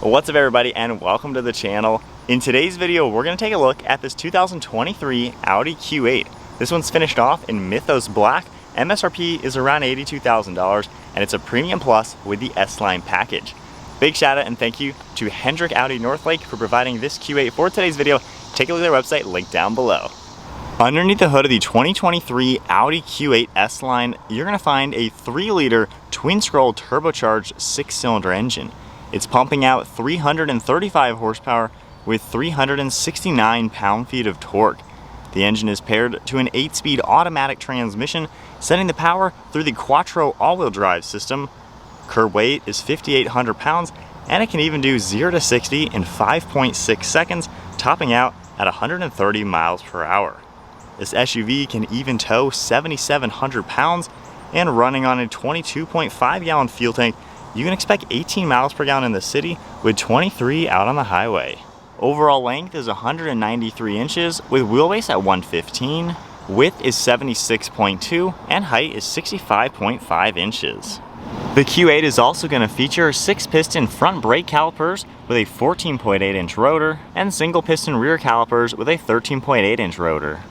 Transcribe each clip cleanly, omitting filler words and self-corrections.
What's up everybody and welcome to the channel. In today's video we're going to take a look at this 2023 Audi Q8. This one's finished off in Mythos Black. MSRP is around $82,000 and it's a Premium Plus with the S-Line package. Big shout out and thank you to Hendrick Audi Northlake for providing this Q8 for today's video. Take a look at their website, link down below. Underneath the hood of the 2023 Audi Q8 S-Line, you're going to find a 3-liter twin-scroll turbocharged 6-cylinder engine. It's pumping out 335 horsepower with 369 pound-feet of torque. The engine is paired to an 8-speed automatic transmission, sending the power through the Quattro all-wheel drive system. Curb weight is 5,800 pounds, and it can even do 0 to 60 in 5.6 seconds, topping out at 130 miles per hour. This SUV can even tow 7,700 pounds, and running on a 22.5-gallon fuel tank, you can expect 18 miles per gallon in the city with 23 out on the highway. Overall length is 193 inches with wheelbase at 115, width is 76.2, and height is 65.5 inches. The Q8 is also going to feature 6-piston front brake calipers with a 14.8-inch rotor and single-piston rear calipers with a 13.8-inch rotor.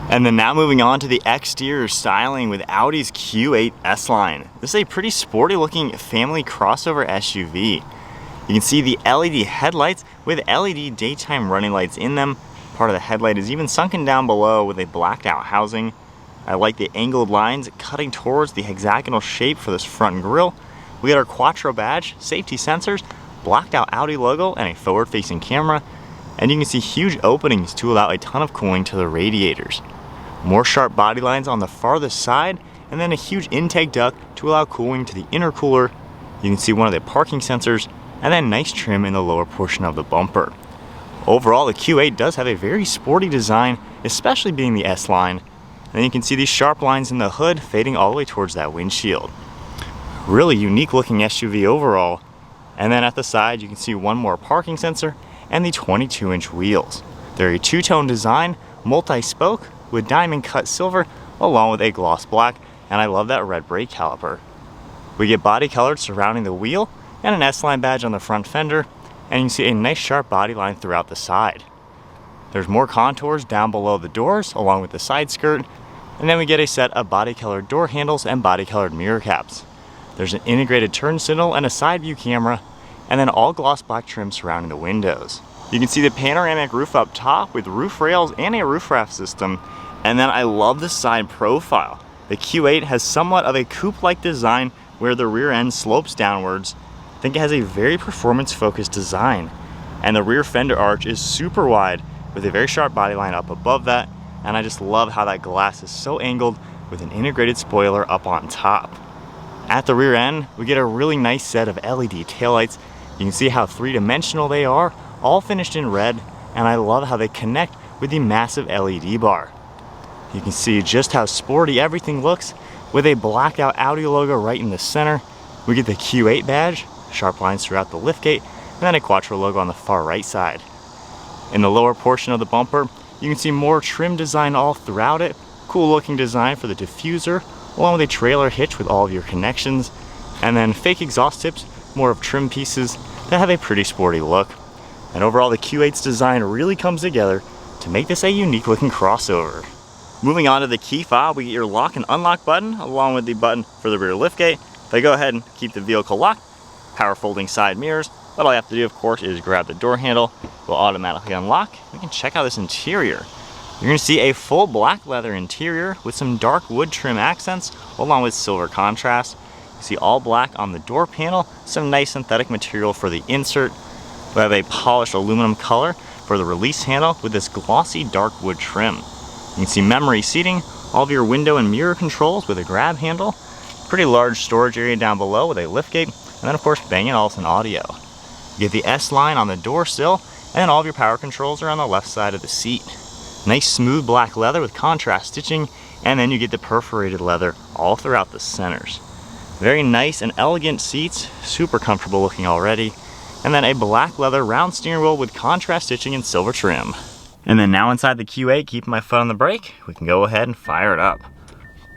And then now moving on to the exterior styling with Audi's Q8 S-Line. This is a pretty sporty looking family crossover SUV. You can see the LED headlights with LED daytime running lights in them. Part of the headlight is even sunken down below with a blacked out housing. I like the angled lines cutting towards the hexagonal shape for this front grille. We got our Quattro badge, safety sensors, blacked out Audi logo, and a forward facing camera. And you can see huge openings to allow a ton of cooling to the radiators. More sharp body lines on the farthest side, and then a huge intake duct to allow cooling to the intercooler. You can see one of the parking sensors, and then nice trim in the lower portion of the bumper. Overall, the Q8 does have a very sporty design, especially being the S-Line. And then you can see these sharp lines in the hood fading all the way towards that windshield. Really unique looking SUV overall. And then at the side, you can see one more parking sensor and the 22-inch wheels. They're a two-tone design, multi-spoke, with diamond cut silver along with a gloss black, and I love that red brake caliper. We get body colored surrounding the wheel and an S-Line badge on the front fender, and you can see a nice sharp body line throughout the side. There's more contours down below the doors along with the side skirt, and then we get a set of body colored door handles and body colored mirror caps. There's an integrated turn signal and a side view camera, and then all gloss black trim surrounding the windows. You can see the panoramic roof up top with roof rails and a roof rack system. And then I love the side profile. The Q8 has somewhat of a coupe-like design where the rear end slopes downwards. I think it has a very performance-focused design. And the rear fender arch is super wide with a very sharp body line up above that. And I just love how that glass is so angled with an integrated spoiler up on top. At the rear end, we get a really nice set of LED taillights. You can see how three-dimensional they are, all finished in red. And I love how they connect with the massive LED bar. You can see just how sporty everything looks with a blacked out Audi logo right in the center. We get the Q8 badge, sharp lines throughout the liftgate, and then a Quattro logo on the far right side. In the lower portion of the bumper, you can see more trim design all throughout it. Cool looking design for the diffuser, along with a trailer hitch with all of your connections, and then fake exhaust tips, more of trim pieces that have a pretty sporty look. And overall, the Q8's design really comes together to make this a unique looking crossover. Moving on to the key fob, we get your lock and unlock button along with the button for the rear liftgate. If I go ahead and keep the vehicle locked, power folding side mirrors, what all you have to do of course is grab the door handle, will automatically unlock. We can check out this interior. You're going to see a full black leather interior with some dark wood trim accents along with silver contrast. You see all black on the door panel, some nice synthetic material for the insert. We have a polished aluminum color for the release handle with this glossy dark wood trim. You can see memory seating, all of your window and mirror controls with a grab handle, pretty large storage area down below with a liftgate, and then of course Bang & Olufsen audio. You get the S-Line on the door sill, and then all of your power controls are on the left side of the seat. Nice smooth black leather with contrast stitching, and then you get the perforated leather all throughout the centers. Very nice and elegant seats, super comfortable looking already, and then a black leather round steering wheel with contrast stitching and silver trim. And then now inside the Q8, keeping my foot on the brake, we can go ahead and fire it up.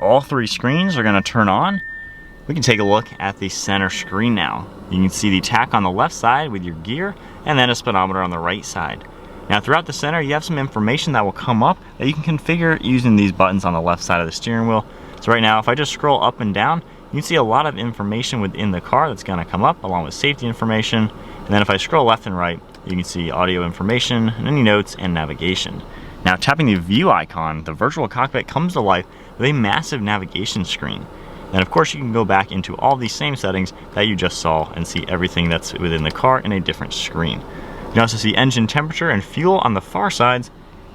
All three screens are going to turn on. We can take a look at the center screen now. You can see the tach on the left side with your gear, and then a speedometer on the right side. Now throughout the center, you have some information that will come up that you can configure using these buttons on the left side of the steering wheel. So right now, if I just scroll up and down, you can see a lot of information within the car that's gonna come up, along with safety information. And then if I scroll left and right, you can see audio information, and any notes, and navigation. Now tapping the view icon, the virtual cockpit comes to life with a massive navigation screen. And of course, you can go back into all these same settings that you just saw and see everything that's within the car in a different screen. You can also see engine temperature and fuel on the far sides.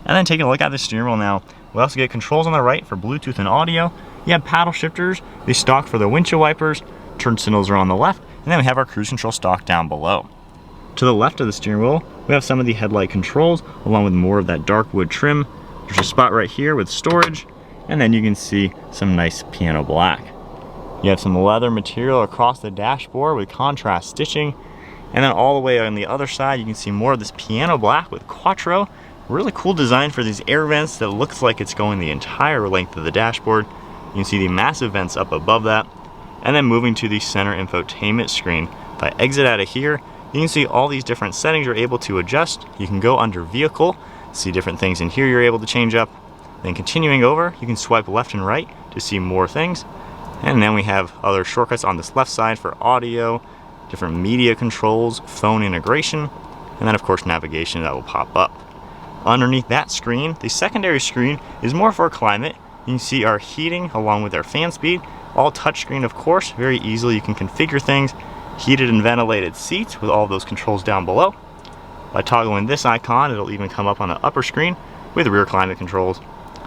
And then taking a look at the steering wheel now, we also get controls on the right for Bluetooth and audio. You have paddle shifters, they stock for the windshield wipers, turn signals are on the left, and then we have our cruise control stock down below. To the left of the steering wheel, we have some of the headlight controls, along with more of that dark wood trim. There's a spot right here with storage, and then you can see some nice piano black. You have some leather material across the dashboard with contrast stitching. And then all the way on the other side, you can see more of this piano black with Quattro. Really cool design for these air vents that looks like it's going the entire length of the dashboard. You can see the massive vents up above that. And then moving to the center infotainment screen. If I exit out of here, you can see all these different settings you're able to adjust. You can go under vehicle, see different things in here you're able to change up. Then continuing over, you can swipe left and right to see more things. And then we have other shortcuts on this left side for audio, different media controls, phone integration, and then of course navigation that will pop up. Underneath that screen, the secondary screen is more for climate. You can see our heating along with our fan speed, all touchscreen of course, very easily you can configure things. Heated and ventilated seats with all of those controls down below. By toggling this icon, it'll even come up on the upper screen with rear climate controls.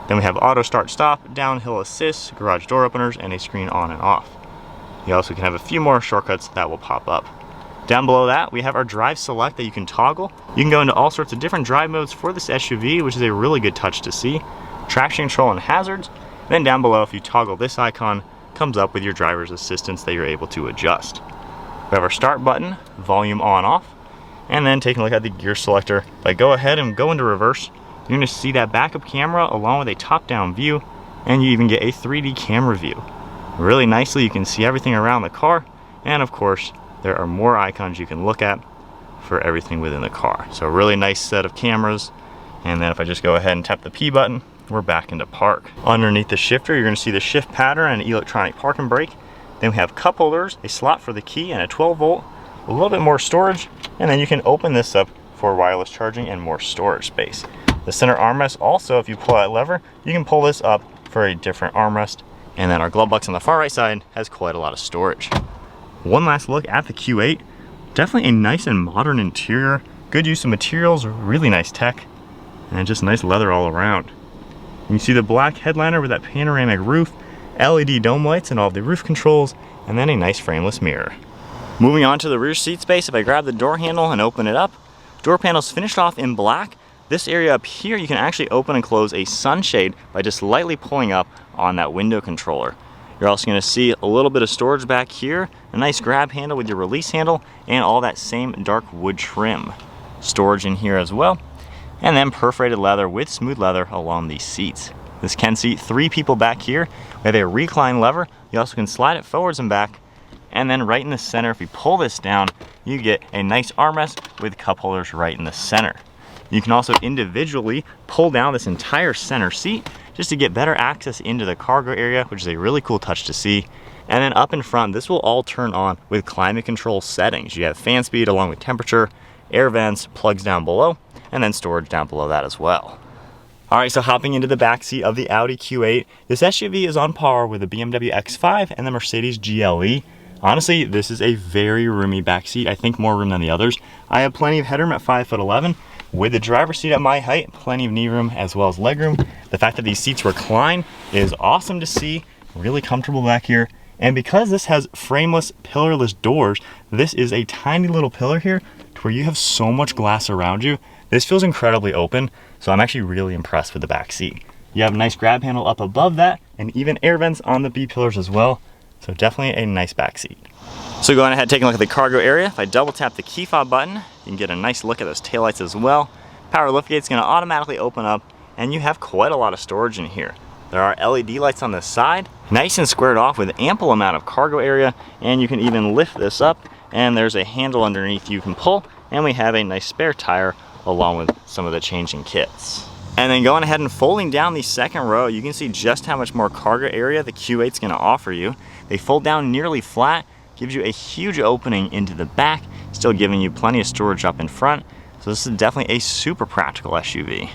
Then we have auto start stop, downhill assist, garage door openers, and a screen on and off. You also can have a few more shortcuts that will pop up. Down below that, we have our drive select that you can toggle. You can go into all sorts of different drive modes for this SUV, which is a really good touch to see. Traction control and hazards. Then down below, if you toggle this icon, comes up with your driver's assistance that you're able to adjust. We have our start button, volume on off, and then taking a look at the gear selector. If I go ahead and go into reverse, you're gonna see that backup camera along with a top-down view, and you even get a 3D camera view. Really nicely, you can see everything around the car, and of course, there are more icons you can look at for everything within the car. So a really nice set of cameras, and then if I just go ahead and tap the P button, we're back into park. Underneath the shifter, you're gonna see the shift pattern and electronic parking brake. Then we have cup holders, a slot for the key, and a 12 volt, a little bit more storage, and then you can open this up for wireless charging and more storage space. The center armrest also, if you pull that lever, you can pull this up for a different armrest. And then our glove box on the far right side has quite a lot of storage. One last look at the Q8. Definitely a nice and modern interior. Good use of materials, really nice tech, and just nice leather all around. You can see the black headliner with that panoramic roof, LED dome lights and all of the roof controls, and then a nice frameless mirror. Moving on to the rear seat space, if I grab the door handle and open it up, door panel's finished off in black. This area up here, you can actually open and close a sunshade by just lightly pulling up on that window controller. You're also gonna see a little bit of storage back here, a nice grab handle with your release handle, and all that same dark wood trim. Storage in here as well, and then perforated leather with smooth leather along these seats. This can seat 3 people back here. We have a recline lever. You also can slide it forwards and back. And then right in the center, if you pull this down, you get a nice armrest with cup holders right in the center. You can also individually pull down this entire center seat just to get better access into the cargo area, which is a really cool touch to see. And then up in front, this will all turn on with climate control settings. You have fan speed along with temperature, air vents, plugs down below, and then storage down below that as well. All right, so hopping into the backseat of the Audi Q8, this SUV is on par with the BMW X5 and the Mercedes GLE. Honestly, this is a very roomy backseat. I think more room than the others. I have plenty of headroom at 5'11". With the driver's seat at my height, plenty of knee room as well as leg room. The fact that these seats recline is awesome to see. Really comfortable back here. And because this has frameless, pillarless doors, this is a tiny little pillar here to where you have so much glass around you. This feels incredibly open, so I'm actually really impressed with the back seat. You have a nice grab handle up above that, and even air vents on the B-pillars as well. So definitely a nice back seat. So going ahead, taking a look at the cargo area. If I double tap the key fob button, you can get a nice look at those taillights as well. Power liftgate's gonna automatically open up, and you have quite a lot of storage in here. There are LED lights on the side, nice and squared off with ample amount of cargo area, and you can even lift this up and there's a handle underneath you can pull, and we have a nice spare tire along with some of the changing kits. And then going ahead and folding down the second row, you can see just how much more cargo area the Q8 is going to offer you. They fold down nearly flat, gives you a huge opening into the back, still giving you plenty of storage up in front. So this is definitely a super practical SUV.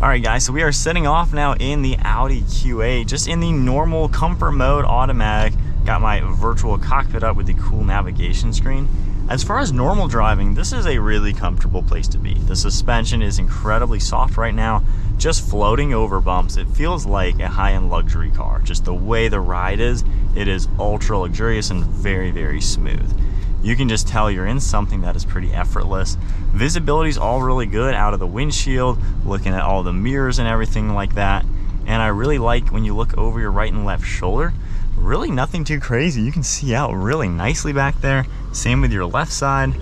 All right guys, so we are setting off now in the Audi Q8, just in the normal comfort mode, automatic. Got my virtual cockpit up with the cool navigation screen. As far as normal driving, this is a really comfortable place to be. The suspension is incredibly soft right now, just floating over bumps. It feels like a high-end luxury car. Just the way the ride is, it is ultra luxurious and very, very smooth. You can just tell you're in something that is pretty effortless. Visibility is all really good out of the windshield, looking at all the mirrors and everything like that. And I really like when you look over your right and left shoulder, really nothing too crazy. You can see out really nicely back there. Same with your left side.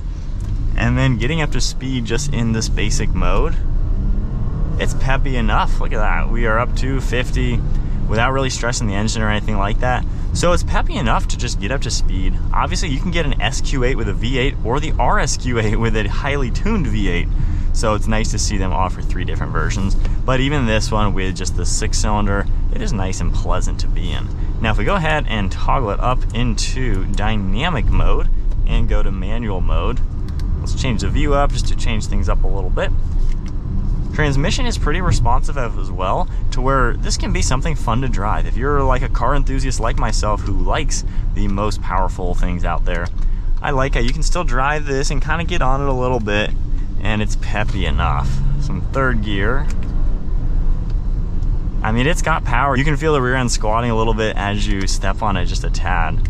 And then getting up to speed just in this basic mode, it's peppy enough. Look at that. We are up to 50 without really stressing the engine or anything like that. So it's peppy enough to just get up to speed. Obviously you can get an SQ8 with a V8 or the RSQ8 with a highly tuned V8. So it's nice to see them offer 3 different versions. But even this one with just the 6-cylinder, it is nice and pleasant to be in. Now if we go ahead and toggle it up into dynamic mode and go to manual mode, let's change the view up just to change things up a little bit. Transmission is pretty responsive as well, to where this can be something fun to drive. If you're like a car enthusiast like myself who likes the most powerful things out there, I like how you can still drive this and kind of get on it a little bit, and it's peppy enough. Some third gear. I mean, it's got power. You can feel the rear end squatting a little bit as you step on it just a tad.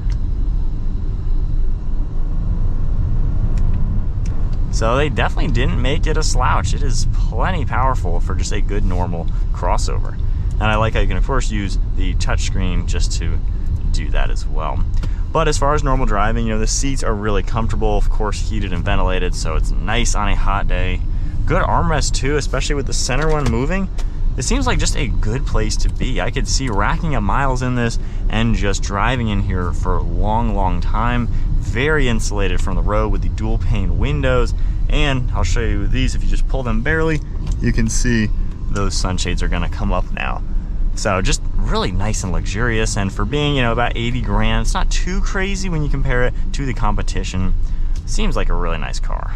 So they definitely didn't make it a slouch. It is plenty powerful for just a good normal crossover. And I like how you can of course use the touchscreen just to do that as well. But as far as normal driving, you know, the seats are really comfortable, of course heated and ventilated, so it's nice on a hot day. Good armrest too, especially with the center one moving. It seems like just a good place to be. I could see racking up miles in this and just driving in here for a long, long time. Very insulated from the road with the dual pane windows. And I'll show you these. If you just pull them barely, you can see those sunshades are gonna come up now. So just really nice and luxurious. And for being, you know, about 80 grand, it's not too crazy when you compare it to the competition. Seems like a really nice car.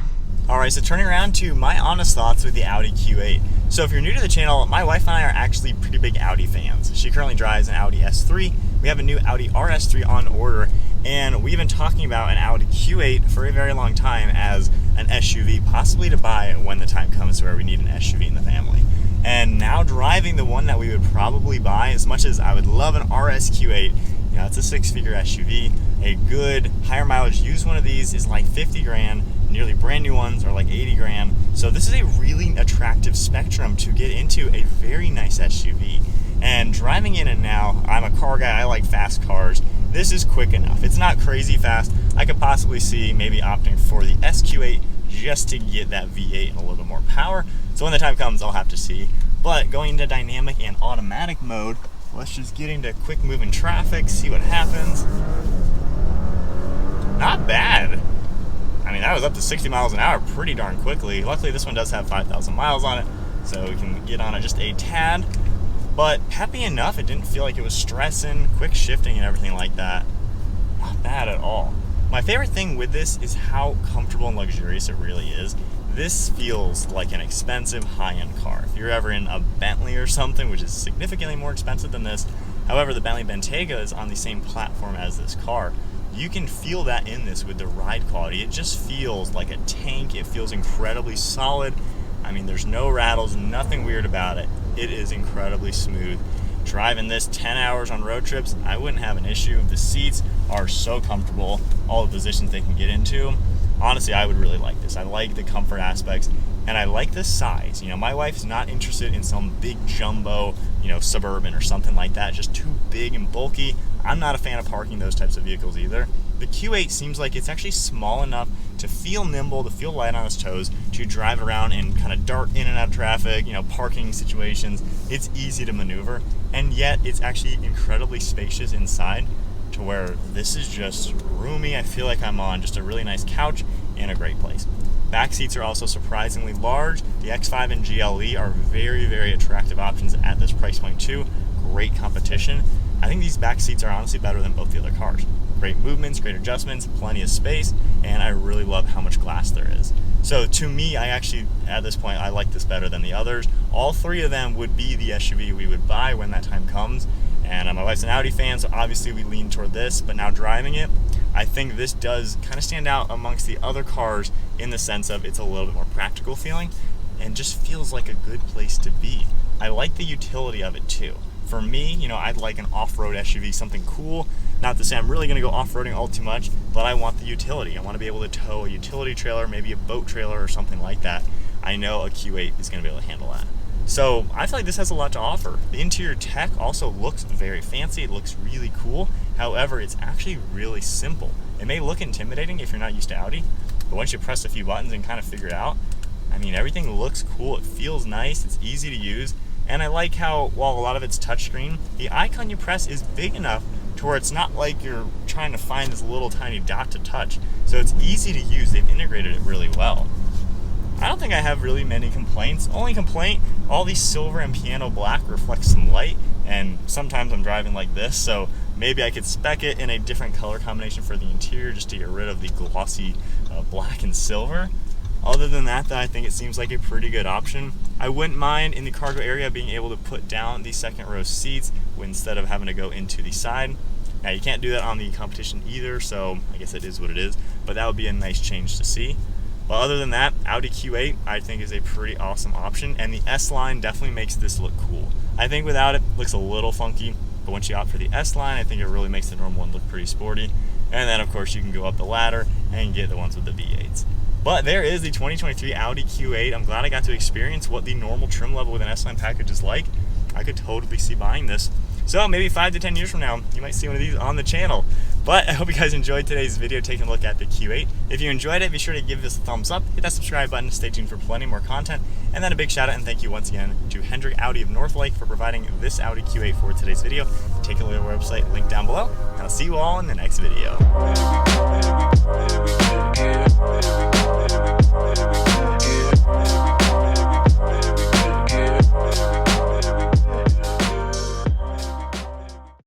All right, so turning around to my honest thoughts with the Audi Q8. So if you're new to the channel, my wife and I are actually pretty big Audi fans. She currently drives an Audi S3. We have a new Audi RS3 on order, and we've been talking about an Audi Q8 for a very long time as an SUV, possibly to buy when the time comes where we need an SUV in the family. And now driving the one that we would probably buy, as much as I would love an RS Q8, you know, it's a 6-figure SUV. A good higher mileage used one of these is like 50 grand. Nearly brand new ones are like 80 grand. So this is a really attractive spectrum to get into a very nice SUV. And driving in it now, I'm a car guy, I like fast cars. This is quick enough. It's not crazy fast. I could possibly see maybe opting for the SQ8 just to get that V8 and a little bit more power. So when the time comes, I'll have to see. But going into dynamic and automatic mode, let's just get into quick moving traffic, see what happens. Not bad. I mean, that was up to 60 miles an hour pretty darn quickly. Luckily, this one does have 5,000 miles on it, so we can get on it just a tad. But peppy enough, it didn't feel like it was stressing, quick shifting and everything like that. Not bad at all. My favorite thing with this is how comfortable and luxurious it really is. This feels like an expensive high-end car. If you're ever in a Bentley or something, which is significantly more expensive than this, however, the Bentley Bentayga is on the same platform as this car. You can feel that in this with the ride quality. It just feels like a tank. It feels incredibly solid. I mean, there's no rattles, nothing weird about it. It is incredibly smooth. Driving this 10 hours on road trips, I wouldn't have an issue. The seats are so comfortable, all the positions they can get into. Honestly, I would really like this. I like the comfort aspects, and I like the size. You know, my wife's not interested in some big jumbo, you know, Suburban or something like that, just too big and bulky. I'm not a fan of parking those types of vehicles either. The Q8 seems like it's actually small enough to feel nimble, to feel light on its toes, to drive around and kind of dart in and out of traffic, you know, parking situations. It's easy to maneuver, and yet it's actually incredibly spacious inside. to where this is just roomy. I feel like I'm on just a really nice couch in a great place. Back seats are also surprisingly large. The X5 and GLE are very, very attractive options at this price point too. Great competition. I think these back seats are honestly better than both the other cars. Great movements, great adjustments, plenty of space, and I really love how much glass there is. So to me, I actually, at this point, I like this better than the others. All three of them would be the SUV we would buy when that time comes. And my wife's an Audi fan, so obviously we lean toward this, but now driving it, I think this does kind of stand out amongst the other cars in the sense of it's a little bit more practical feeling and just feels like a good place to be. I like the utility of it too. For me, you know, I'd like an off-road SUV, something cool. Not to say I'm really gonna go off-roading all too much, but I want the utility. I wanna be able to tow a utility trailer, maybe a boat trailer or something like that. I know a Q8 is gonna be able to handle that. So I feel like this has a lot to offer. The interior tech also looks very fancy. It looks really cool. However, it's actually really simple. It may look intimidating if you're not used to Audi, but once you press a few buttons and kind of figure it out, I mean, everything looks cool. It feels nice. It's easy to use. And I like how, while a lot of it's touchscreen, the icon you press is big enough to where it's not like you're trying to find this little tiny dot to touch. So it's easy to use. They've integrated it really well. I don't think I have really many complaints. Only complaint, all these silver and piano black reflects some light, and sometimes I'm driving like this, so maybe I could spec it in a different color combination for the interior just to get rid of the glossy black and silver. Other than that, though, I think it seems like a pretty good option. I wouldn't mind in the cargo area being able to put down the second row seats instead of having to go into the side. Now, you can't do that on the competition either, so I guess it is what it is, but that would be a nice change to see. But other than that, Audi Q8 I think is a pretty awesome option, and the S-Line definitely makes this look cool. I think without it looks a little funky, but once you opt for the S-Line, I think it really makes the normal one look pretty sporty. And then of course you can go up the ladder and get the ones with the V8s. But there is the 2023 Audi Q8. I'm glad I got to experience what the normal trim level with an S-Line package is like. I could totally see buying this. So maybe 5 to 10 years from now, you might see one of these on the channel. But I hope you guys enjoyed today's video taking a look at the Q8. If you enjoyed it, be sure to give this a thumbs up, hit that subscribe button, stay tuned for plenty more content, and then a big shout out and thank you once again to Hendrick Audi of Northlake for providing this Audi Q8 for today's video. Take a look at our website, link down below, and I'll see you all in the next video.